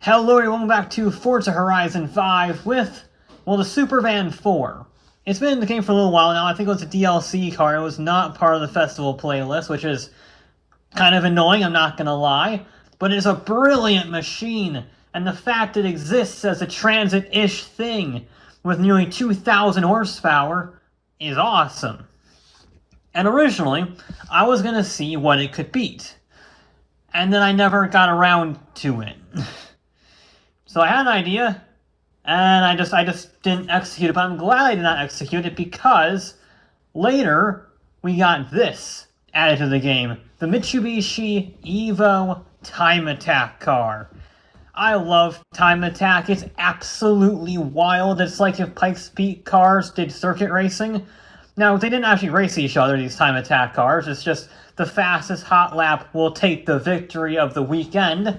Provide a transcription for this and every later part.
Hello everyone, welcome back to Forza Horizon 5 with, well, the Supervan 4. It's been in the game for a little while now. I think it was a DLC car. It was not part of the festival playlist, which is kind of annoying, I'm not gonna lie. But it is a brilliant machine, and the fact it exists as a transit-ish thing with nearly 2,000 horsepower is awesome. And originally, I was gonna see what it could beat. And then I never got around to it. So I had an idea, and I just didn't execute it, but I'm glad I did not execute it because later we got this added to the game. The Mitsubishi EVO Time Attack car. I love Time Attack. It's absolutely wild. It's like if Pikes Peak cars did circuit racing. Now, they didn't actually race each other, these Time Attack cars. It's just the fastest hot lap will take the victory of the weekend.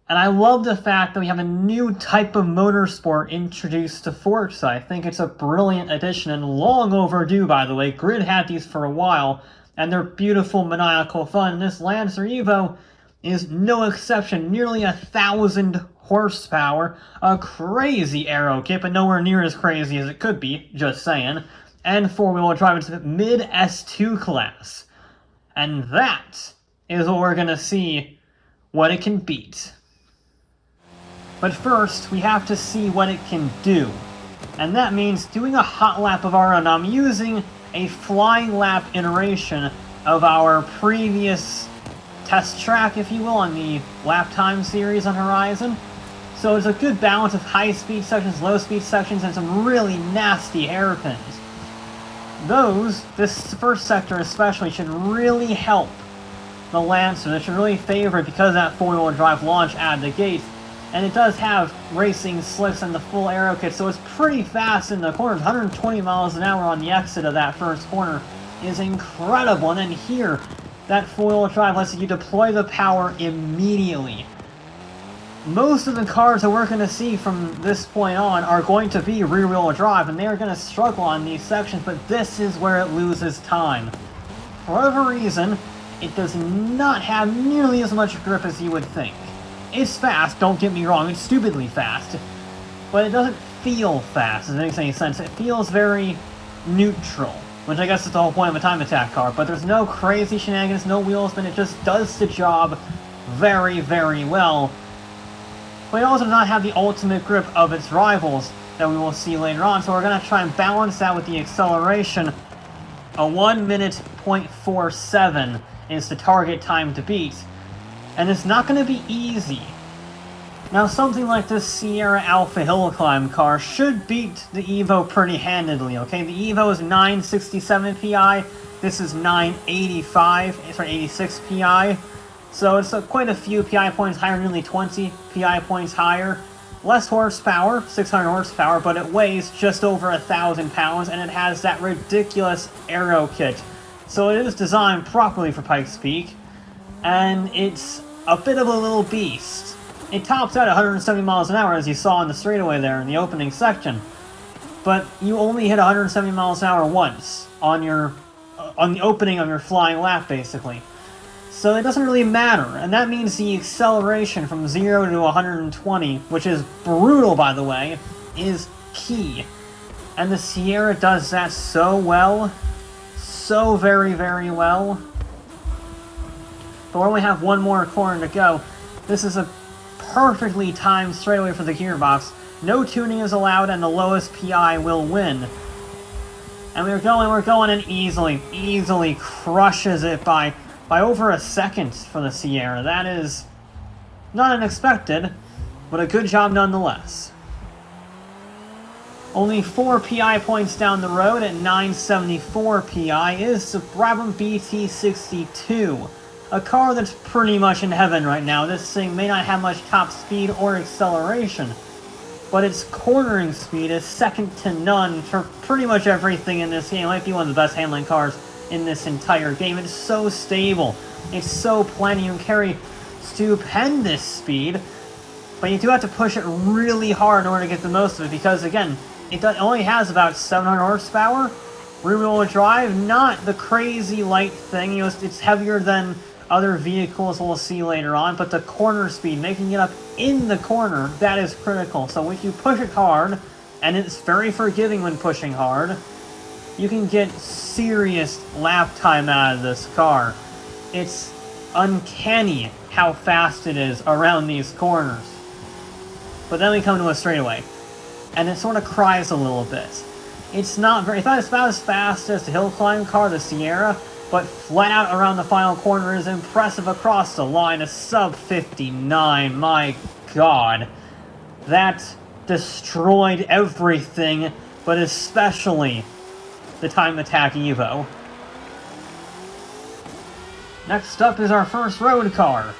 And I love the fact that we have a new type of motorsport introduced to Forza. I think it's a brilliant addition and long overdue, by the way. Grid had these for a while, and they're beautiful, maniacal fun. This Lancer EVO is no exception. Nearly 1,000 horsepower, a crazy aero kit, but nowhere near as crazy as it could be, just saying. And four-wheel drive, it's mid S2 class. And that is what we're going to see what it can beat. But first, we have to see what it can do. And that means doing a hot lap of our own. I'm using a flying lap iteration of our previous test track, if you will, on the lap time series on Horizon. So it's a good balance of high-speed sections, low-speed sections, and some really nasty hairpins. This first sector especially, should really help the Lancer. It should really favor it because of that four-wheel drive launch out of the gate. And it does have racing slicks and the full aero kit, so it's pretty fast in the corners. 120 miles an hour on the exit of that first corner is incredible. And then here, that four-wheel drive lets you deploy the power immediately. Most of the cars that we're going to see from this point on are going to be rear-wheel drive, and they are going to struggle on these sections, but this is where it loses time. For whatever reason, it does not have nearly as much grip as you would think. It's fast, don't get me wrong, it's stupidly fast, but it doesn't feel fast, if that makes any sense. It feels very neutral, which I guess is the whole point of a Time Attack car, but there's no crazy shenanigans, no wheel spin, it just does the job very, very well. But it also does not have the ultimate grip of its rivals that we will see later on, so we're going to try and balance that with the acceleration. A 1 minute 0.47 is the target time to beat. And it's not going to be easy. Now, something like this Sierra Alpha Hill Climb car should beat the EVO pretty handedly, okay? The EVO is 967 PI, this is 86 PI. So it's quite a few PI points higher, nearly 20 PI points higher. Less horsepower, 600 horsepower, but it weighs just over 1,000 pounds, and it has that ridiculous aero kit. So it is designed properly for Pikes Peak. And it's a bit of a little beast. It tops out at 170 miles an hour, as you saw in the straightaway there in the opening section. But you only hit 170 miles an hour once on the opening of your flying lap, basically. So it doesn't really matter, and that means the acceleration from 0 to 120, which is brutal, by the way, is key. And the Sierra does that so well, so very, very well. But we only have one more corner to go. This is a perfectly timed straightaway for the gearbox. No tuning is allowed, and the lowest PI will win. And we're going, and easily crushes it by over a second for the Sierra. That is not unexpected, but a good job nonetheless. Only 4 PI points down the road at 974 PI is the Braam BT62. A car that's pretty much in heaven right now. This thing may not have much top speed or acceleration, but its cornering speed is second to none for pretty much everything in this game. It might be one of the best handling cars in this entire game. It's so stable. It's so plenty. You can carry stupendous speed, but you do have to push it really hard in order to get the most of it because, again, it only has about 700 horsepower. Rear-wheel drive, not the crazy light thing. You know, it's heavier than other vehicles we'll see later on, but the corner speed, making it up in the corner, that is critical. So if you push it hard, and it's very forgiving when pushing hard, you can get serious lap time out of this car. It's uncanny how fast it is around these corners. But then we come to a straightaway, and it sort of cries a little bit. It's not about as fast as the hill climb car, the Sierra, but flat out around the final corner is impressive across the line. A sub 59, my god. That destroyed everything, but especially the Time Attack EVO. Next up is our first road car.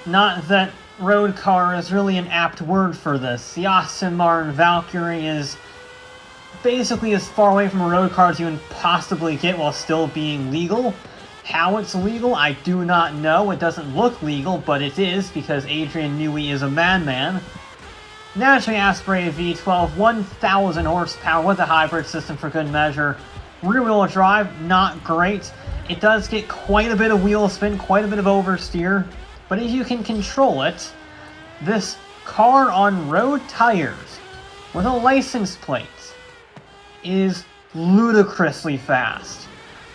Not that road car is really an apt word for this. The Aston Martin Valkyrie is basically as far away from a road car as you can possibly get while still being legal. How it's legal, I do not know. It doesn't look legal, but it is, because Adrian Newey is a madman. Naturally aspirated V12, 1,000 horsepower with a hybrid system for good measure. Rear-wheel drive, not great. It does get quite a bit of wheel spin, quite a bit of oversteer, but if you can control it, this car on road tires with a license plate is ludicrously fast.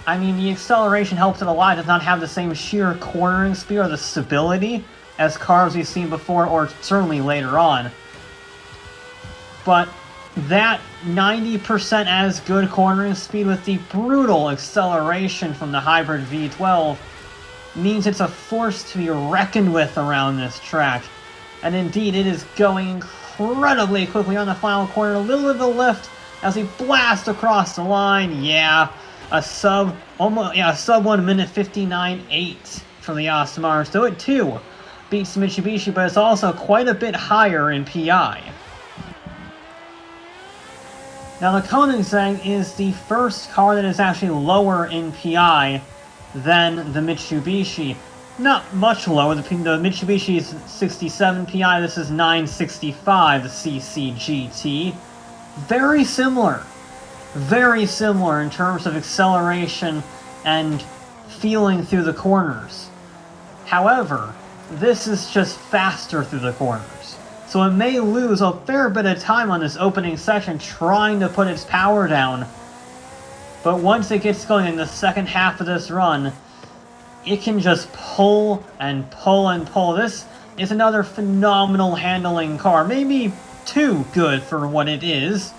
I mean, the acceleration helps it a lot. It does not have the same sheer cornering speed or the stability as cars we've seen before, or certainly later on. But that 90% as good cornering speed with the brutal acceleration from the hybrid V12 means it's a force to be reckoned with around this track. And indeed, it is going incredibly quickly on the final corner. A little bit of a lift as we blast across the line. Yeah, a sub 1 minute 59.8 from the Aston Martin. So it too beats the Mitsubishi, but it's also quite a bit higher in PI. Now the Koenigsegg is the first car that is actually lower in PI than the Mitsubishi. Not much lower. The Mitsubishi is 67 PI, this is 965, the CCGT. Very similar in terms of acceleration and feeling through the corners. However, this is just faster through the corners. So it may lose a fair bit of time on this opening section trying to put its power down. But once it gets going in the second half of this run, it can just pull and pull and pull. This is another phenomenal handling car. Maybe too good for what it is.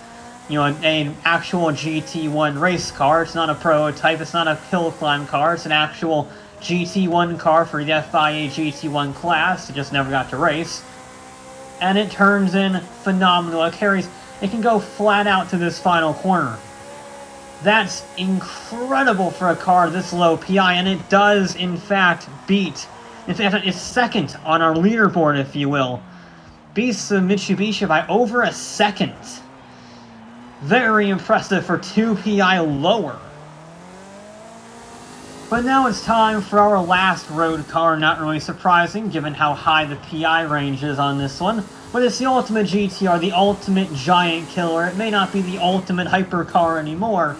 You know, an actual GT1 race car. It's not a prototype, it's not a hill climb car, it's an actual GT1 car for the FIA GT1 class. It just never got to race. And it turns in phenomenal. It can go flat out to this final corner. That's incredible for a car this low PI, and it does in fact beat, in fact it's second on our leaderboard, if you will. Beats the Mitsubishi by over a second. Very impressive for 2 PI lower. But now it's time for our last road car. Not really surprising given how high the PI range is on this one. But it's the Ultima GTR, the ultimate giant killer. It may not be the ultimate hypercar anymore,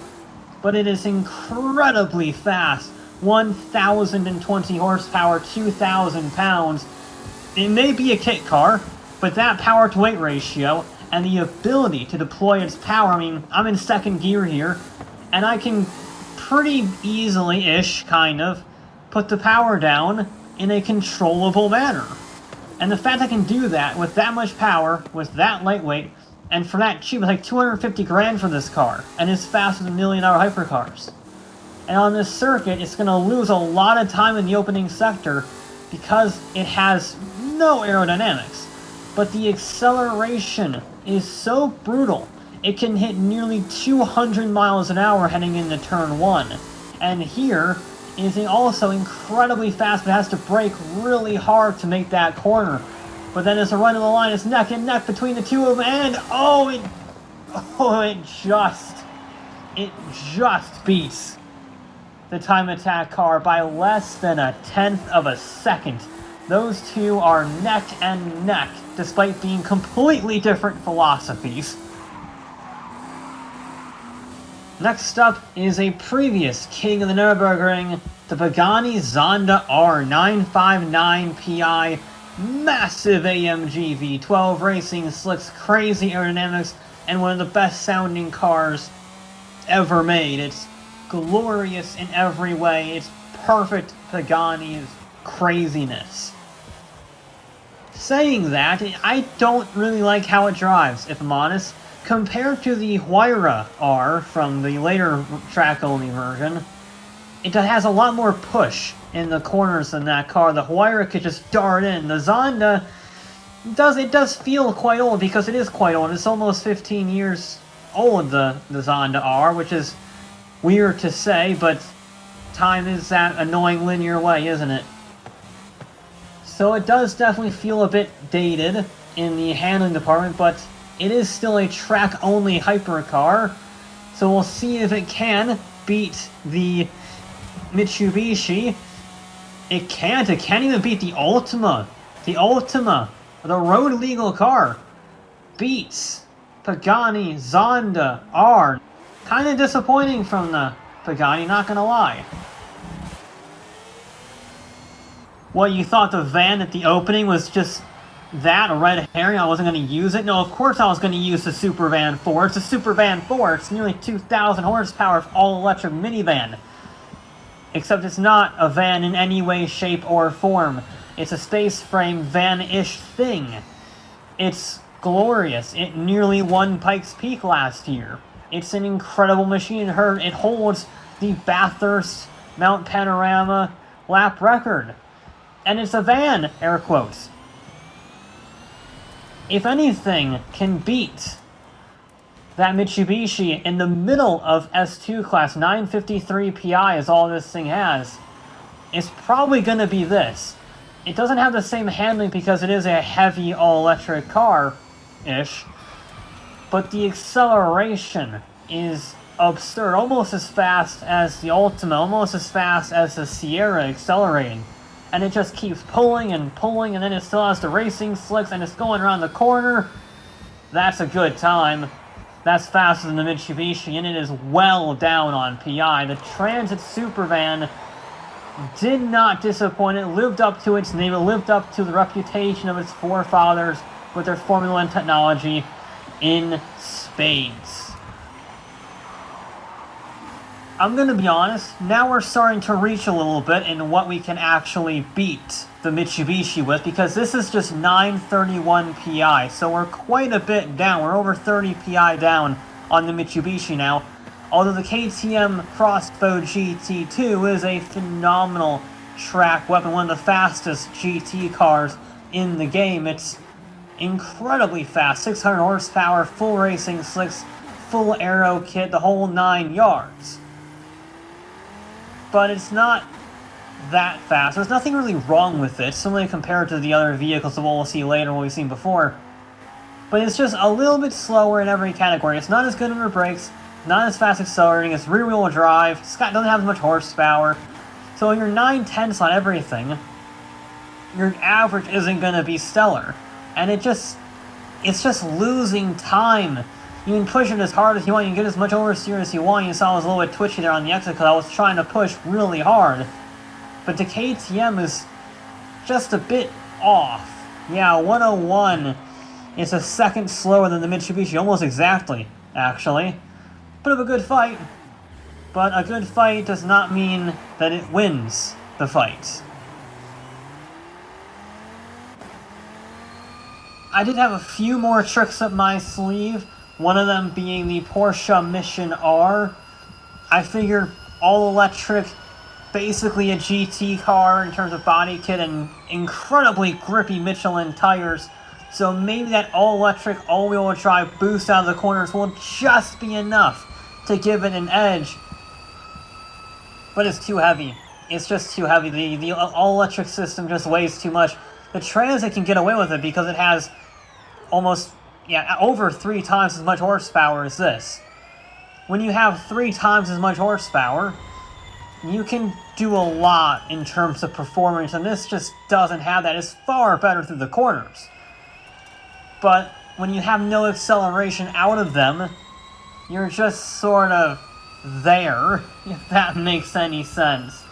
but it is incredibly fast. 1,020 horsepower, 2,000 pounds. It may be a kit car, but that power to weight ratio and the ability to deploy its power, I mean, I'm in second gear here, and I can pretty easily-ish, kind of, put the power down in a controllable manner. And the fact I can do that with that much power, with that lightweight, and for that cheap, it's like 250 grand for this car, and it's faster than $1 million hypercars. And on this circuit, it's going to lose a lot of time in the opening sector because it has no aerodynamics. But the acceleration is so brutal, it can hit nearly 200 miles an hour heading into turn 1. And here is also incredibly fast, but has to brake really hard to make that corner. But then as a run of the line, it's neck and neck between the two of them, and it just beats the Time Attack car by less than 1/10 of a second. Those two are neck and neck, despite being completely different philosophies. Next up is a previous king of the Nürburgring, the Pagani Zonda R 959 Pi, massive AMG V12 racing slicks, crazy aerodynamics, and one of the best sounding cars ever made. It's glorious in every way. It's perfect Pagani's craziness. Saying that, I don't really like how it drives, if I'm honest. Compared to the Huayra R from the later track-only version, it has a lot more push in the corners than that car. The Huayra could just dart in. The Zonda does feel quite old, because it is quite old. It's almost 15 years old, the Zonda R, which is weird to say, but time is that annoying linear way, isn't it? So it does definitely feel a bit dated in the handling department, but it is still a track-only hypercar, so we'll see if it can beat the Mitsubishi. It can't even beat the Ultima. The Ultima, the road legal car, beats Pagani Zonda R. Kind of disappointing from the Pagani, not gonna lie. What, you thought the van at the opening was just that, a red herring? I wasn't going to use it? No, of course I was going to use the Super Van 4. It's a Super Van 4. It's nearly 2,000 horsepower all-electric minivan. Except it's not a van in any way, shape, or form. It's a space frame van-ish thing. It's glorious. It nearly won Pikes Peak last year. It's an incredible machine. It holds the Bathurst Mount Panorama lap record. And it's a van, air quotes. If anything can beat that Mitsubishi in the middle of S2 class, 953 Pi is all this thing has, it's probably going to be this. It doesn't have the same handling because it is a heavy all-electric car-ish, but the acceleration is absurd, almost as fast as the Ultima, almost as fast as the Sierra accelerating. And it just keeps pulling, and then it still has the racing slicks, and it's going around the corner. That's a good time. That's faster than the Mitsubishi, and it is well down on PI. The Transit Supervan did not disappoint. It lived up to its name. It lived up to the reputation of its forefathers with their Formula 1 technology in spades. I'm going to be honest, now we're starting to reach a little bit in what we can actually beat the Mitsubishi with, because this is just 931 Pi, so we're quite a bit down. We're over 30 Pi down on the Mitsubishi now, although the KTM Crossbow GT2 is a phenomenal track weapon, one of the fastest GT cars in the game. It's incredibly fast, 600 horsepower, full racing slicks, full aero kit, the whole 9 yards. But it's not that fast. There's nothing really wrong with it, similarly compared to the other vehicles that we'll see later, what we've seen before. But it's just a little bit slower in every category. It's not as good under brakes, not as fast accelerating, it's rear-wheel drive, it doesn't have as much horsepower. So your 9/10ths on everything, your average isn't going to be stellar. And it's just losing time. You can push it as hard as you want, you can get as much oversteer as you want. You saw I was a little bit twitchy there on the exit because I was trying to push really hard. But the KTM is just a bit off. Yeah, 101 is a second slower than the Mitsubishi, almost exactly, actually. Bit of a good fight, but a good fight does not mean that it wins the fight. I did have a few more tricks up my sleeve. One of them being the Porsche Mission R. I figured all-electric, basically a GT car in terms of body kit and incredibly grippy Michelin tires. So maybe that all-electric, all-wheel drive boost out of the corners will just be enough to give it an edge. But it's too heavy. It's just too heavy. The all-electric system just weighs too much. The Transit can get away with it because it has almost, over 3 times as much horsepower as this. When you have 3 times as much horsepower, you can do a lot in terms of performance, and this just doesn't have that. It's far better through the corners. But when you have no acceleration out of them, you're just sort of there, if that makes any sense.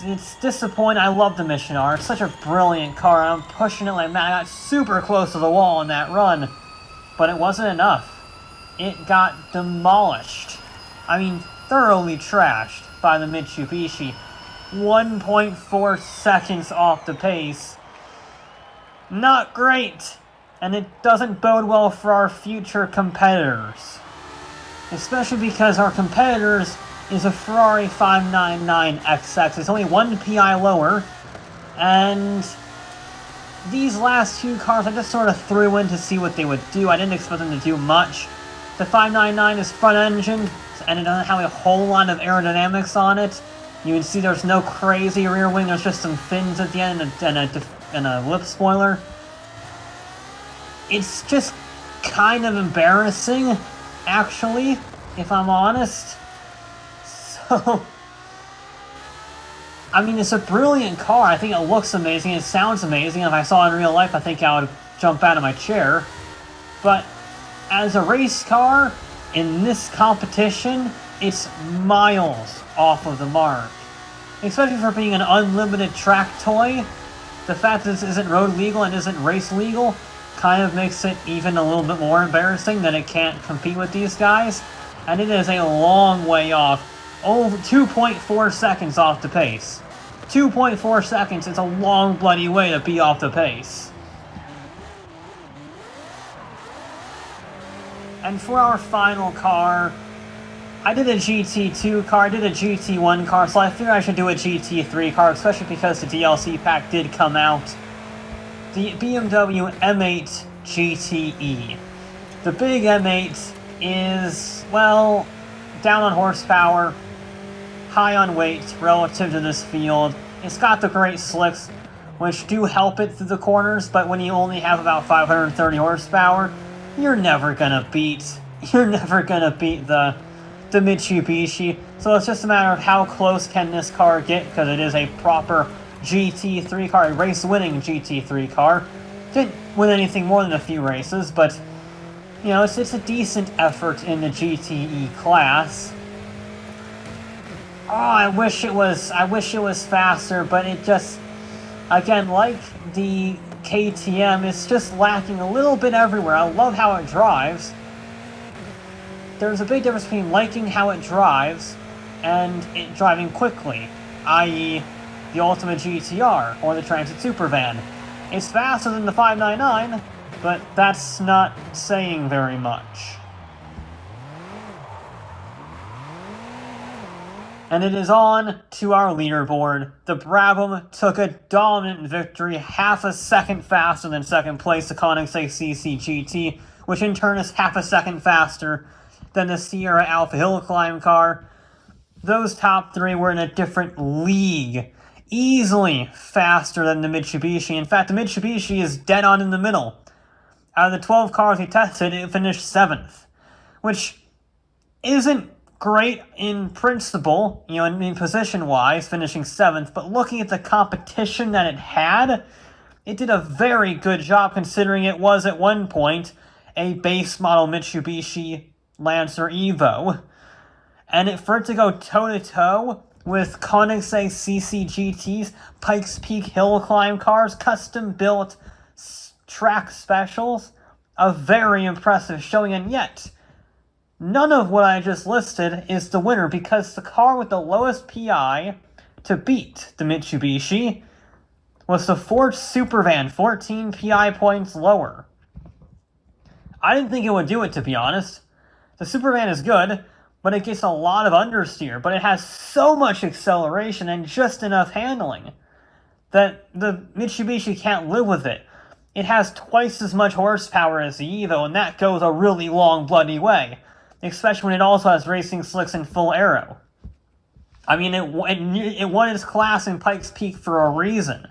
it's disappointing. I love the Mission R. It's such a brilliant car. I'm pushing it like mad. I got super close to the wall in that run, but it wasn't enough. It got demolished. I mean, thoroughly trashed by the Mitsubishi. 1.4 seconds off the pace. Not great, and it doesn't bode well for our future competitors. Especially because our competitors is a Ferrari 599 XX. It's only 1 PI lower, and these last two cars I just sort of threw in to see what they would do. I didn't expect them to do much. The 599 is front-engined, and it doesn't have a whole lot of aerodynamics on it. You can see there's no crazy rear wing, there's just some fins at the end and a lip spoiler. It's just kind of embarrassing, actually, if I'm honest. So, I mean, it's a brilliant car. I think it looks amazing, it sounds amazing. If I saw it in real life, I think I would jump out of my chair. But as a race car, in this competition, it's miles off of the mark. Especially for being an unlimited track toy, the fact that this isn't road legal and isn't race legal kind of makes it even a little bit more embarrassing that it can't compete with these guys. And it is a long way off, over 2.4 seconds off the pace. 2.4 seconds is a long bloody way to be off the pace. And for our final car, I did a GT2 car, I did a GT1 car, so I figured I should do a GT3 car, especially because the DLC pack did come out. The BMW M8 GTE. The big M8 is, well, down on horsepower, high on weight relative to this field. It's got the great slicks, which do help it through the corners, but when you only have about 530 horsepower, you're never gonna beat the Mitsubishi. So it's just a matter of how close can this car get, because it is a proper GT3 car, a race-winning GT3 car. Didn't win anything more than a few races, but you know, it's a decent effort in the GTE class. Oh, I wish it was faster, but it just, again, like the KTM, it's just lacking a little bit everywhere. I love how it drives. There's a big difference between liking how it drives and it driving quickly, i.e. the Ultima GTR or the Transit Supervan. It's faster than the 599, but that's not saying very much. And it is on to our leaderboard. The Braam took a dominant victory, half a second faster than second place, the Conex CCGT, which in turn is half a second faster than the Sierra Alpha Hill Climb car. Those top three were in a different league. Easily faster than the Mitsubishi. In fact, the Mitsubishi is dead on in the middle. Out of the 12 cars we tested, it finished 7th. Which isn't great in principle, you know, in position-wise, finishing 7th, but looking at the competition that it had, it did a very good job considering it was at one point a base model Mitsubishi Lancer EVO. And for it to go toe-to-toe with Conex CCGT's Pikes Peak Hill Climb cars, custom-built track specials, a very impressive showing, and yet none of what I just listed is the winner, because the car with the lowest PI to beat the Mitsubishi was the Ford Supervan, 14 PI points lower. I didn't think it would do it, to be honest. The Supervan is good, but it gets a lot of understeer, but it has so much acceleration and just enough handling that the Mitsubishi can't live with it. It has twice as much horsepower as the EVO, and that goes a really long bloody way. Especially when it also has racing slicks and full aero. I mean, it won its class in Pikes Peak for a reason.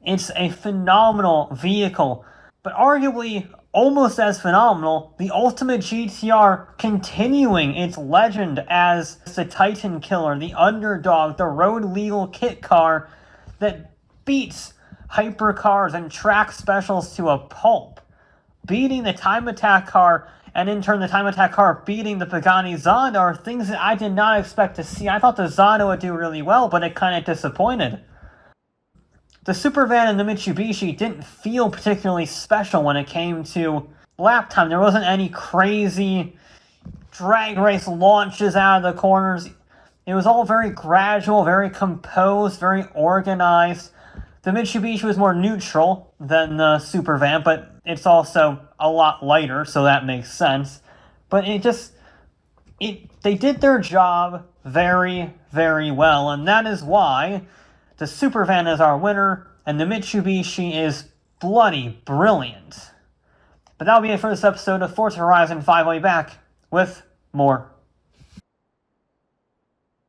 It's a phenomenal vehicle, but arguably almost as phenomenal, the Ultima GTR continuing its legend as the Titan Killer, the underdog, the road legal kit car that beats hypercars and track specials to a pulp. Beating the Time Attack car and in turn the time attack car beating the Pagani Zonda are things that I did not expect to see. I thought the Zonda would do really well, but it kind of disappointed. The Supervan and the Mitsubishi didn't feel particularly special when it came to lap time. There wasn't any crazy drag race launches out of the corners. It was all very gradual, very composed, very organized. The Mitsubishi was more neutral than the Supervan, but it's also a lot lighter, so that makes sense. But they did their job very, very well, and that is why the Supervan is our winner, and the Mitsubishi is bloody brilliant. But that'll be it for this episode of Forza Horizon 5. I'll be back with more